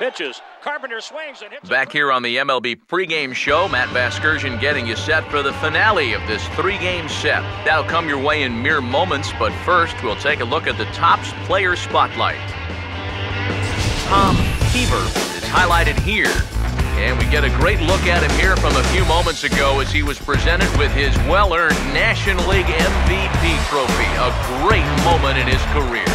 pitches. Carpenter swings and hits. Back here on the MLB pregame show, Matt Vasgersian getting you set for the finale of this three-game set. That'll come your way in mere moments, but first we'll take a look at the Topps Player Spotlight. Seaver is highlighted here, and we get a great look at him here from a few moments ago as he was presented with his well-earned National League MVP trophy. A great moment in his career.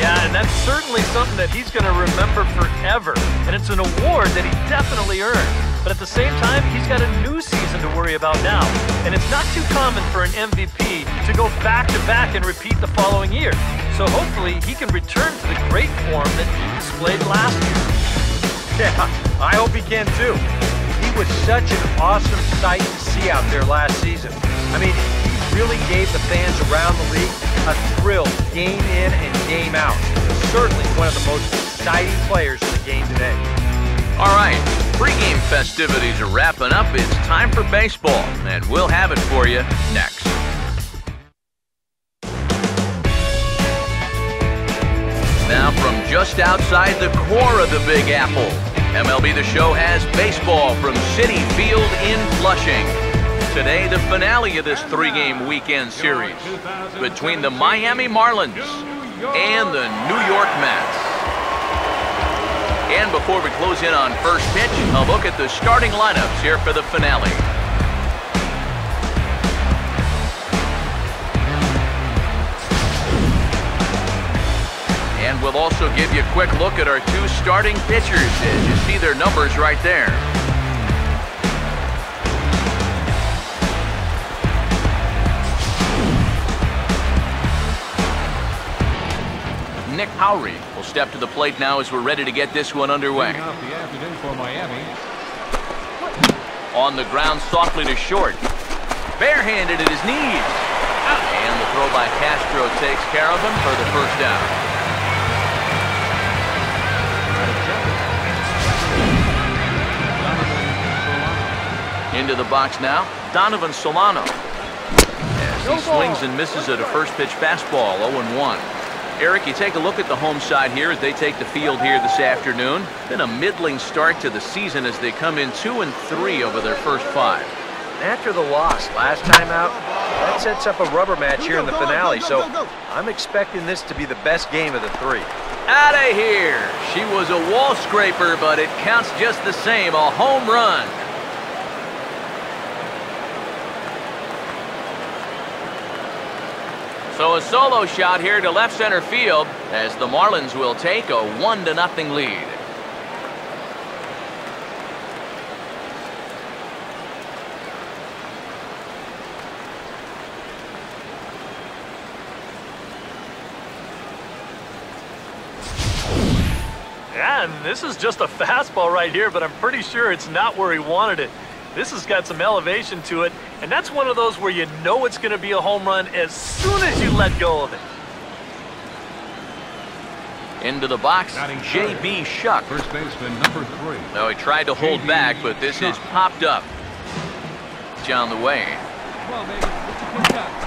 Yeah, and that's certainly something that he's going to remember forever. And it's an award that he definitely earned. But at the same time, he's got a new season to worry about now. And it's not too common for an MVP to go back-to-back and repeat the following year. So hopefully he can return to the great form that he displayed last year. Yeah, I hope he can too. He was such an awesome sight to see out there last season. I mean, he really gave the fans around the league a thrill game in and game out. Certainly one of the most exciting players in the game today. All right, pregame festivities are wrapping up. It's time for baseball, and we'll have it for you next. Now from just outside the core of the Big Apple, MLB The Show has baseball from Citi Field in Flushing. Today, the finale of this three-game weekend series between the Miami Marlins and the New York Mets. And before we close in on first pitch, a look at the starting lineups here for the finale. And we'll also give you a quick look at our two starting pitchers as you see their numbers right there. Nick Howry will step to the plate now as we're ready to get this one underway. Off the afternoon for Miami. On the ground softly to short. Barehanded at his knees. And the throw by Castro takes care of him for the first down. Into the box now, Donovan Solano. As he swings and misses at a first pitch fastball, 0-1. Eric, you take a look at the home side here as they take the field here this afternoon. Been a middling start to the season as they come in 2-3 over their first 5. After the loss last time out, that sets up a rubber match here in the finale, so I'm expecting this to be the best game of the three. Out of here! She was a wall scraper, but it counts just the same, a home run. So a solo shot here to left center field as the Marlins will take a 1-0 lead. Yeah, and this is just a fastball right here, but I'm pretty sure it's not where he wanted it. This has got some elevation to it, and that's one of those where you know it's going to be a home run as soon as you let go of it. Into the box, J.B. Shuck. First baseman number 3. No, he tried to hold back, but this is popped up. It's on the way.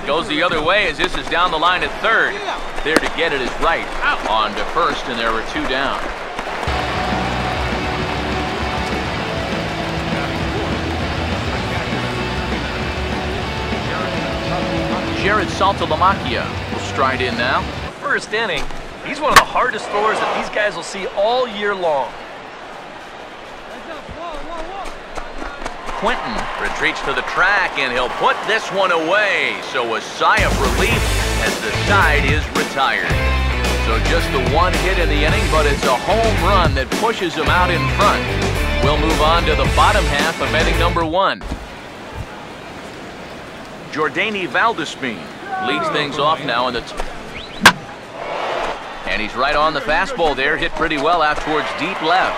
Goes the other way as this is down the line at third. There to get it is right. On to first, and there were 2 down. Jared Saltalamacchia will stride in now. First inning, he's one of the hardest throwers that these guys will see all year long. Quinton retreats to the track, and he'll put this one away. So a sigh of relief as the side is retired. So just the 1 hit in the inning, but it's a home run that pushes him out in front. We'll move on to the bottom half of inning number 1. Jordany Valdespin leads things off now in the and he's right on the fastball there, hit pretty well out towards deep left.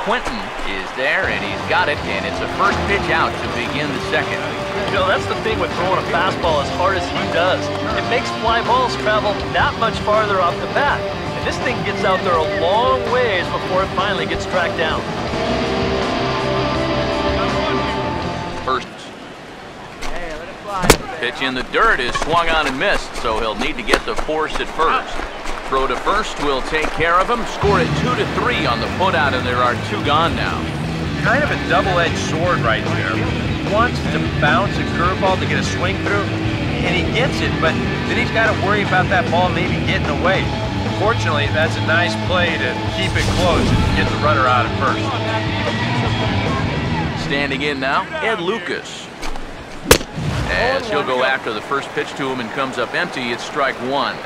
Quinton is there, and he's got it, and it's a first pitch out to begin the second. You know, that's the thing with throwing a fastball as hard as he does. It makes fly balls travel that much farther off the bat. And this thing gets out there a long ways before it finally gets tracked down. First pitch in the dirt is swung on and missed, so he'll need to get the force at first. Throw to first will take care of him. Score it 2-3 on the putout, and there are 2 gone now. Kind of a double-edged sword right there. He wants to bounce a curveball to get a swing through, and he gets it, but then he's got to worry about that ball maybe getting away. Fortunately, that's a nice play to keep it close and get the runner out at first. Standing in now, Ed Lucas. As he'll go after the first pitch to him and comes up empty, it's strike 1.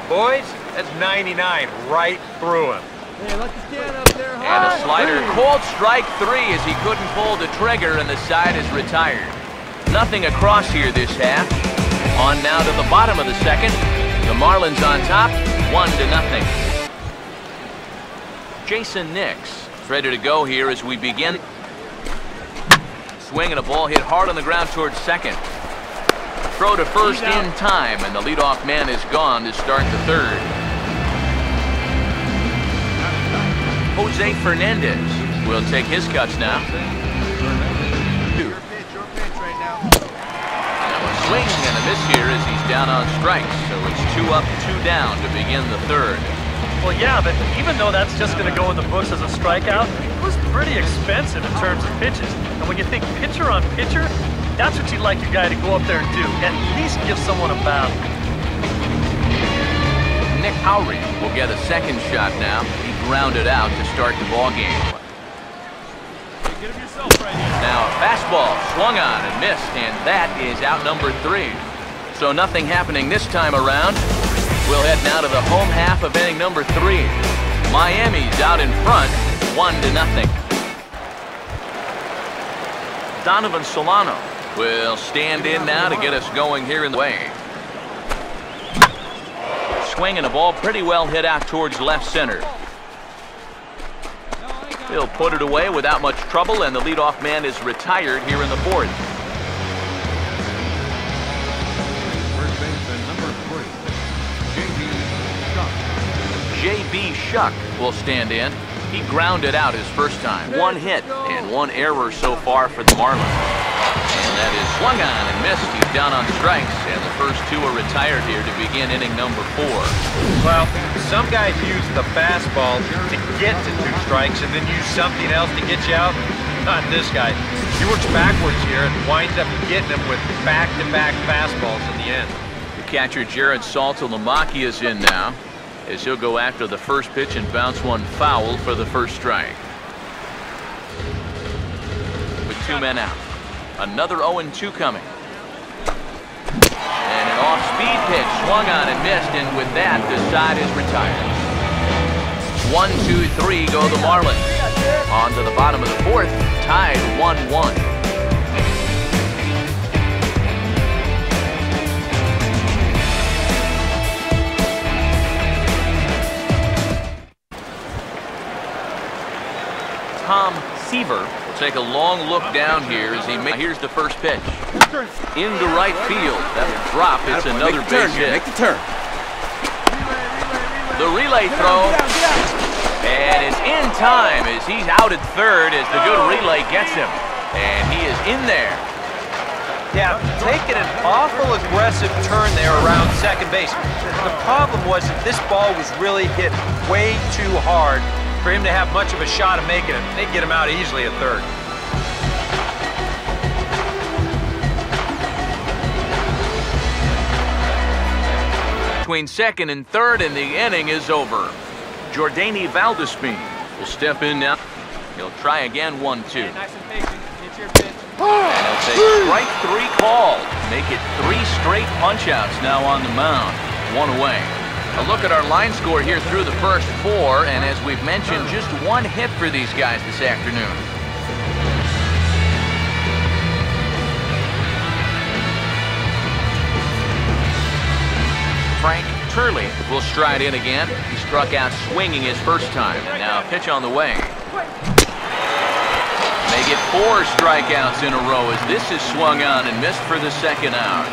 Boys, that's 99 right through him. And a slider, called strike 3 as he couldn't pull the trigger, and the side is retired. Nothing across here this half. On now to the bottom of the second. The Marlins on top, 1-0. Jason Nix is ready to go here as we begin. Swing and a ball hit hard on the ground towards second. Throw to first in time, and the leadoff man is gone to start the third. Jose Fernandez will take his cuts now. Swing and a miss here as he's down on strikes, so it's 2 up, 2 down to begin the third. Well, yeah, but even though that's just going to go in the books as a strikeout, it was pretty expensive in terms of pitches. And when you think pitcher on pitcher, that's what you'd like your guy to go up there and do. At least give someone a battle. Nick Howry will get a second shot now. He grounded out to start the ball game. Now a fastball swung on and missed, and that is out number 3. So nothing happening this time around. We'll head now to the home half of inning number 3. Miami's out in front, 1-0. Donovan Solano will stand in now to get us going here in the way. Swing and a ball pretty well hit out towards left center. He'll put it away without much trouble, and the leadoff man is retired here in the fourth. First baseman number 3, J.B. Shuck will stand in. He grounded out his first time. 1 hit and 1 error so far for the Marlins. And that is swung on and missed. He's down on strikes, and the first 2 are retired here to begin inning number 4. Well, some guys use the fastball to get to 2 strikes and then use something else to get you out. Not this guy. He works backwards here and winds up getting them with back-to-back fastballs in the end. The catcher Jared Saltalamacchia is in now, as he'll go after the first pitch and bounce one foul for the first strike. With 2 men out. Another 0-2 coming. And an off-speed pitch swung on and missed, and with that, the side is retired. 1, 2, 3 go the Marlins. On to the bottom of the fourth, tied 1-1. Tom Seaver will take a long look down here as he makes. Here's the first pitch. Into right field. That will drop. It's another base hit. Make the turn. The relay throw. And it's in time as he's out at third as the good relay gets him. And he is in there. Yeah, taking an awful aggressive turn there around second base. The problem was that this ball was really hit way too hard for him to have much of a shot of making it. They'd get him out easily at third. Between second and third, and the inning is over. Jordany Valdespin will step in now. He'll try again, 1-2. Nice and patient. Hit your pitch. And he'll take strike 3 called. Make it 3 straight punch-outs now on the mound. 1 away. A look at our line score here through the first 4, and as we've mentioned, just 1 hit for these guys this afternoon. Frank Turley will stride in again. He struck out swinging his first time. Now a pitch on the way. They get 4 strikeouts in a row as this is swung on and missed for the second out.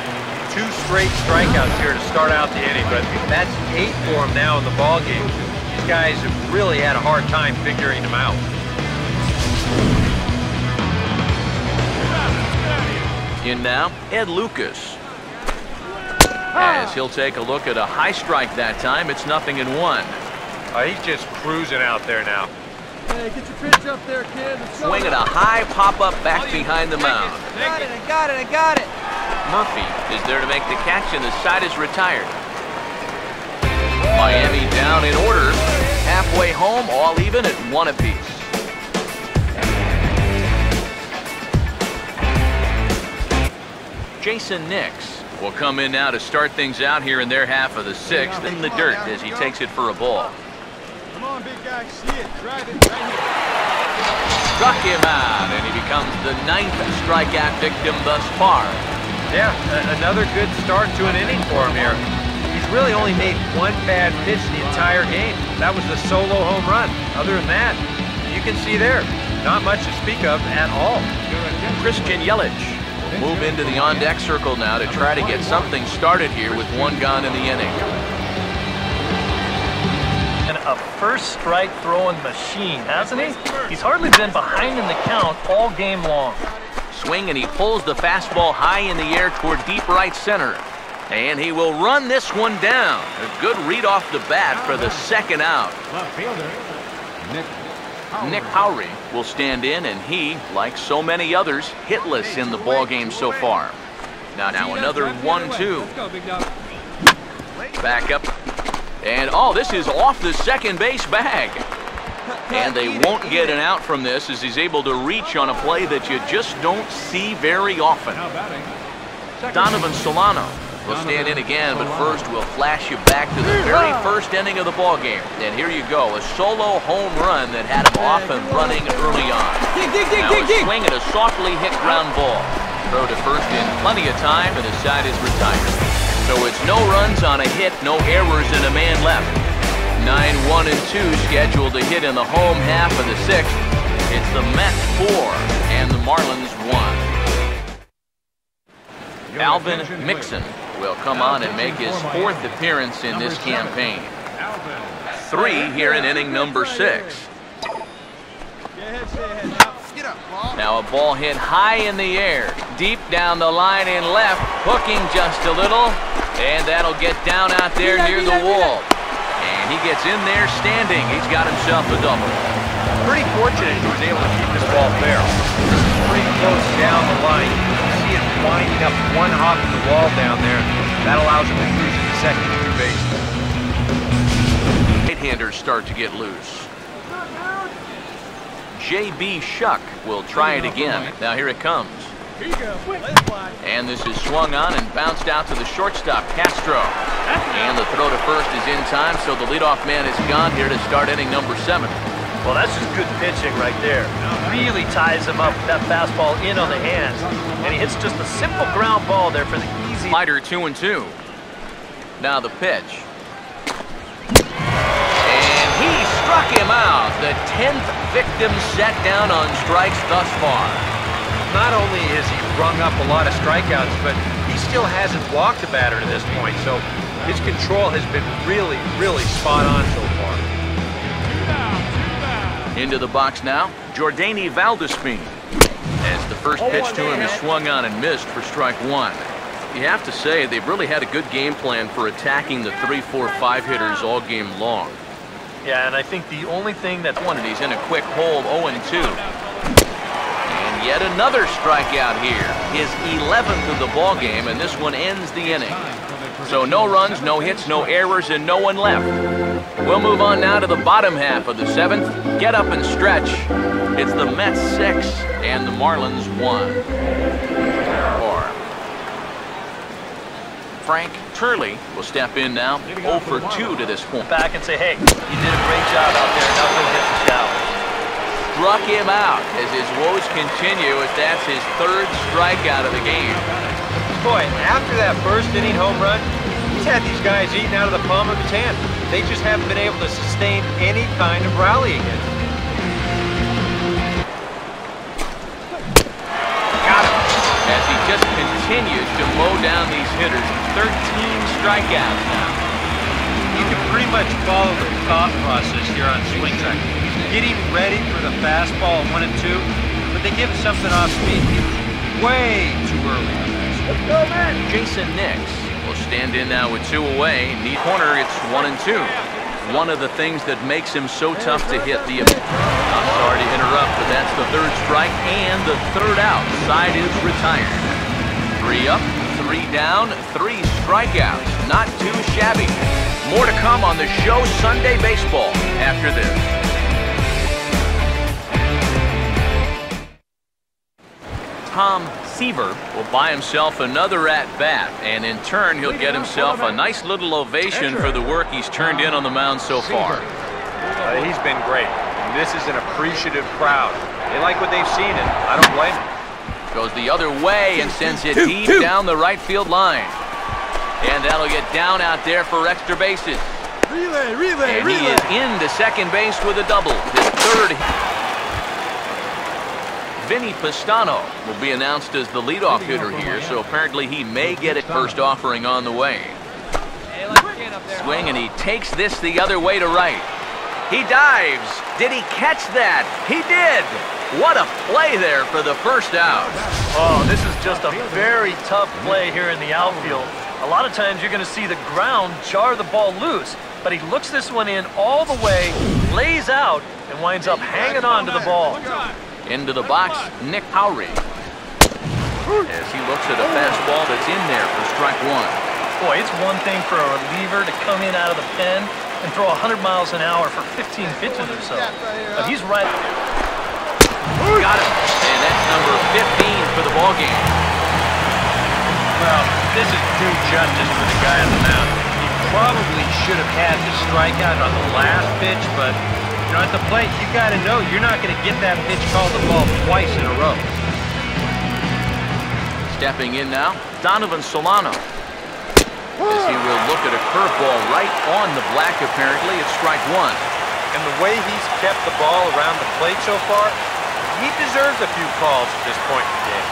2 straight strikeouts here to start out the inning, but that's 8 for him now in the ball game. These guys have really had a hard time figuring him out. In now, Ed Lucas. As he'll take a look at a high strike that time, it's 0-1. He's just cruising out there now. Hey, get your pitch up there, kid. Swing at a high pop-up back behind the mound. I got it. Murphy is there to make the catch, and the side is retired. Miami down in order. Halfway home, all even at 1 apiece. Jason Nix will come in now to start things out here in their half of the 6th in the dirt as he takes it for a ball. Come on, big guy. See it. Drive it right here. Struck him out, and he becomes the 9th strikeout victim thus far. Yeah, another good start to an inning for him here. He's really only made one bad pitch the entire game. That was the solo home run. Other than that, you can see there, not much to speak of at all. Christian Yelich will move into the on-deck circle now to try to get something started here with 1 gone in the inning. And a first strike throwing machine, hasn't he? He's hardly been behind in the count all game long. Swing, and he pulls the fastball high in the air toward deep right center. And he will run this one down. A good read off the bat for the 2nd out. Nick Howry will stand in, and he, like so many others, hitless in the ballgame so far. Now another 1-2. Back up. And, oh, this is off the second base bag. And they won't get an out from this as he's able to reach on a play that you just don't see very often. Donovan Solano will stand in again, but first we'll flash you back to the very first inning of the ballgame. And here you go, a solo home run that had him off and running early on. Now a swing at a softly hit ground ball. Throw to first in plenty of time, and the side is retired. So it's no runs on a hit, no errors, and a man left. 9-1 and 2 scheduled to hit in the home half of the 6th. It's the Mets 4 and the Marlins 1. Alvin Mixon will come on and make his 4th appearance in this campaign. 3 here in inning number 6. Now a ball hit high in the air, deep down the line in left, hooking just a little, and that'll get down out there near the wall. And he gets in there standing. He's got himself a double. Pretty fortunate he was able to keep this ball fair. This is pretty close down the line. You see it winding up one hop in the wall down there. That allows him to cruise to the second and 2 base. Right-handers start to get loose. J.B. Shuck will try it again. Now here it comes. And this is swung on and bounced out to the shortstop, Castro. And the throw to first is in time, so the leadoff man is gone here to start inning number 7. Well, that's just good pitching right there. Really ties him up with that fastball in on the hands. And he hits just a simple ground ball there for the easy. Slider 2-2. Now the pitch. And he struck him out. The 10th victim set down on strikes thus far. Not only has he rung up a lot of strikeouts, but he still hasn't walked a batter to this point. So his control has been really, really spot on so far. Into the box now, Jordany Valdespin. As the first pitch to him is swung on and missed for strike 1. You have to say they've really had a good game plan for attacking the 3, 4, 5 hitters all game long. Yeah, and I think the only thing that's one, and he's in a quick hole, 0-2. And yet another strikeout here. His 11th of the ball game, and this one ends the inning. So no runs, no hits, no errors, and no one left. We'll move on now to the bottom half of the 7th. Get up and stretch. It's the Mets 6 and the Marlins 1. Frank Turley will step in now, 0 for 2 to this point. Back and say, hey, you did a great job out there. Now go hit the Scouts. Struck him out as his woes continue, as that's his 3rd strikeout of the game. Boy, after that first inning home run, he's had these guys eating out of the palm of his hand. They just haven't been able to sustain any kind of rally against him. Got him. As he just continues to mow down these hitters. 13 strikeouts now. You can pretty much follow the thought process here on swing track. Getting ready for the fastball 1 and 2, but they give him something off speed. Way too early. Jason Nix will stand in now with 2 away. Need corner, it's 1-2. One of the things that makes him so tough to hit the... I'm sorry to interrupt, but that's the 3rd strike and the 3rd out. Side is retired. 3 up, 3 down, 3 strikeouts. Not too shabby. More to come on the show Sunday Baseball after this. Tom Seaver will buy himself another at-bat, and in turn he'll get himself a nice little ovation for the work he's turned in on the mound so far. He's been great. And this is an appreciative crowd. They like what they've seen, and I don't blame them. Goes the other way and sends it deep down the right field line. And that'll get down out there for extra bases. And he is into second base with a double. His 3rd hit. Vinny Pistano will be announced as the leadoff hitter here, so apparently he may get it first offering on the way. Swing, and he takes this the other way to right. He dives. Did he catch that? He did. What a play there for the first out. Oh, this is just a very tough play here in the outfield. A lot of times you're going to see the ground jar the ball loose, but he looks this one in all the way, lays out, and winds up hanging on to the ball. Into the box, Nick Howry. As he looks at a fastball that's in there for strike 1. Boy, it's one thing for a reliever to come in out of the pen and throw 100 miles an hour for 15 pitches or so. But he's right. Got him. And that's number 15 for the ballgame. Well, this is due justice for the guy on the mound. He probably should have had the strikeout on the last pitch, but you know, at the plate, you got to know you're not going to get that pitch called the ball twice in a row. Stepping in now, Donovan Solano. As he will look at a curveball right on the black, apparently. It's strike 1. And the way he's kept the ball around the plate so far, he deserves a few calls at this point in the game.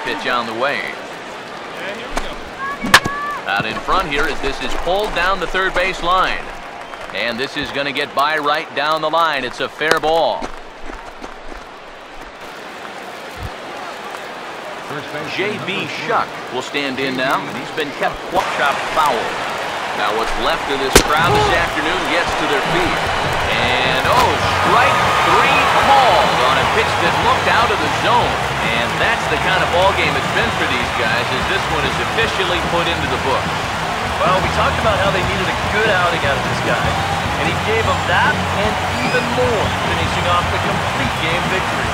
Pitch on the way. Out in front here as this is pulled down the 3rd base line. And this is going to get by right down the line. It's a fair ball. J.B. Shuck will stand in now, and he's been kept chopped foul. Now what's left of this crowd this afternoon gets to their feet. And, strike 3 called on a pitch that looked out of the zone. And that's the kind of ball game it's been for these guys, as this one is officially put into the book. Well, we talked about how they needed a good outing out of this guy, and he gave them that and even more, finishing off the complete game victory.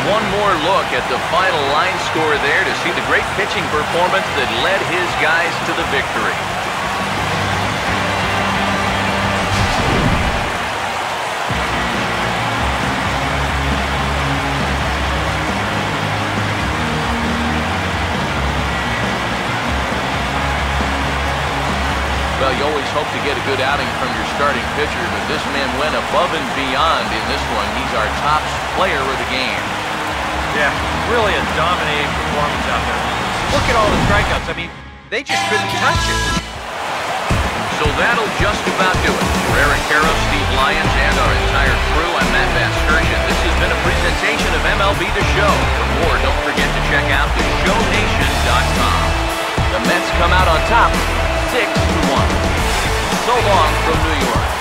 One more look at the final line score there to see the great pitching performance that led his guys to the victory. Well, you always hope to get a good outing from your starting pitcher, but this man went above and beyond in this one. He's our top player of the game. Yeah, really a dominating performance out there. Look at all the strikeouts. I mean, they just couldn't touch it. So that'll just about do it. For Eric Harrow, Steve Lyons, and our entire crew, I'm Matt Vasgersian. This has been a presentation of MLB The Show. For more, don't forget to check out theshownation.com. The Mets come out on top, 6-1. So long from New York.